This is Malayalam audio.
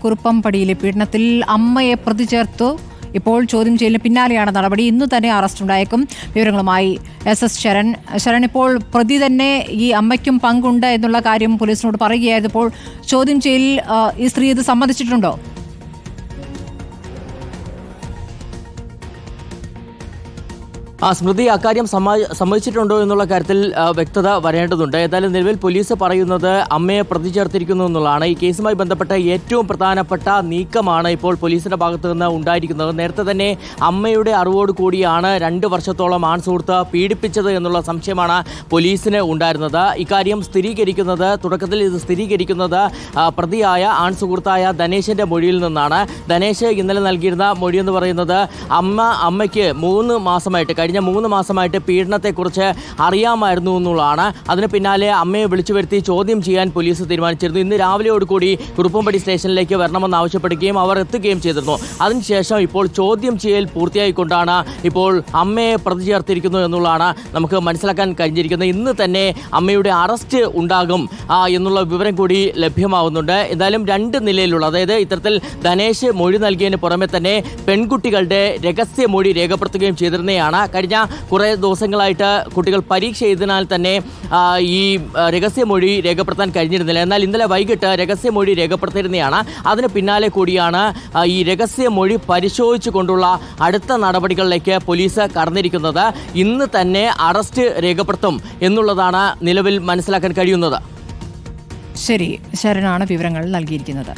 കുറുപ്പംപടിയിലെ പീഡനത്തിൽ അമ്മയെ പ്രതി ചേർത്തു. ഇപ്പോൾ ചോദ്യം ചെയ്യലിന് പിന്നാലെയാണ് നടപടി. ഇന്നു തന്നെ അറസ്റ്റ് ഉണ്ടായേക്കും. വിവരങ്ങളുമായി SS ശരൺ. ശരൺ, ഇപ്പോൾ പ്രതി തന്നെ ഈ അമ്മയ്ക്കും പങ്കുണ്ട് എന്നുള്ള കാര്യം പോലീസിനോട് പറയുകയായിരുന്നു. ഇപ്പോൾ ചോദ്യം ചെയ്യലിൽ ഈ സ്ത്രീ ഇത് സമ്മതിച്ചിട്ടുണ്ടോ? സ്മൃതി, അക്കാര്യം സമ്മതിച്ചിട്ടുണ്ടോ എന്നുള്ള കാര്യത്തിൽ വ്യക്തത വരേണ്ടതുണ്ട്. ഏതായാലും നിലവിൽ പോലീസ് പറയുന്നത് അമ്മയെ പ്രതി ചേർത്തിരിക്കുന്നു എന്നുള്ളതാണ്. ഈ കേസുമായി ബന്ധപ്പെട്ട ഏറ്റവും പ്രധാനപ്പെട്ട നീക്കമാണ് ഇപ്പോൾ പോലീസിന്റെ ഭാഗത്തു നിന്ന് ഉണ്ടായിരിക്കുന്നത്. നേരത്തെ തന്നെ അമ്മയുടെ അറിവോട് കൂടിയാണ് 2 വർഷത്തോളം ആൺസുഹൃത്ത് പീഡിപ്പിച്ചത് എന്നുള്ള സംശയമാണ് പോലീസിന് ഉണ്ടായിരുന്നത്. ഇക്കാര്യം തുടക്കത്തിൽ ഇത് സ്ഥിരീകരിക്കുന്നത് പ്രതിയായ ആൺസുഹൃത്തായ ധനേഷിന്റെ മൊഴിയിൽ നിന്നാണ്. ധനേഷ് ഇന്നലെ നൽകിയിരുന്ന മൊഴി എന്ന് പറയുന്നത് അമ്മയ്ക്ക് 3 മാസമായിട്ട് കഴിഞ്ഞ 3 മാസമായിട്ട് പീഡനത്തെക്കുറിച്ച് അറിയാമായിരുന്നു എന്നുള്ളതാണ്. അതിന് പിന്നാലെ അമ്മയെ വിളിച്ചു വരുത്തി ചോദ്യം ചെയ്യാൻ പോലീസ് തീരുമാനിച്ചിരുന്നു. ഇന്ന് രാവിലെയോടുകൂടി കുറുപ്പംപടി സ്റ്റേഷനിലേക്ക് വരണമെന്ന് ആവശ്യപ്പെടുകയും അവർ എത്തുകയും ചെയ്തിരുന്നു. അതിനുശേഷം ഇപ്പോൾ ചോദ്യം ചെയ്യൽ പൂർത്തിയായിക്കൊണ്ടാണ് ഇപ്പോൾ അമ്മയെ പ്രതി ചേർത്തിരിക്കുന്നു എന്നുള്ളതാണ് നമുക്ക് മനസ്സിലാക്കാൻ കഴിഞ്ഞിരിക്കുന്നത്. ഇന്ന് തന്നെ അമ്മയുടെ അറസ്റ്റ് ഉണ്ടാകും എന്നുള്ള വിവരം കൂടി ലഭ്യമാവുന്നുണ്ട്. എന്തായാലും 2 നിലയിലുള്ള, അതായത് ഇത്തരത്തിൽ ധനേഷ് മൊഴി നൽകിയതിന് പുറമെ തന്നെ പെൺകുട്ടികളുടെ രഹസ്യ മൊഴി രേഖപ്പെടുത്തുകയും ചെയ്തിരുന്നതാണ്. കഴിഞ്ഞ കുറേ ദിവസങ്ങളായിട്ട് കുട്ടികൾ പരീക്ഷ എഴുതിനാൽ തന്നെ ഈ രഹസ്യമൊഴി രേഖപ്പെടുത്താൻ കഴിഞ്ഞിരുന്നില്ല. എന്നാൽ ഇന്നലെ വൈകിട്ട് രഹസ്യമൊഴി രേഖപ്പെടുത്തിയിരുന്നതാണ്. അതിന് പിന്നാലെ കൂടിയാണ് ഈ രഹസ്യമൊഴി പരിശോധിച്ചു കൊണ്ടുള്ള അടുത്ത നടപടികളിലേക്ക് പോലീസ് കടന്നിരിക്കുന്നത്. ഇന്ന് തന്നെ അറസ്റ്റ് രേഖപ്പെടുത്തും എന്നുള്ളതാണ് നിലവിൽ മനസ്സിലാക്കാൻ കഴിയുന്നത്. ശരി, ശരണാണ് വിവരങ്ങൾ നൽകിയിരിക്കുന്നത്.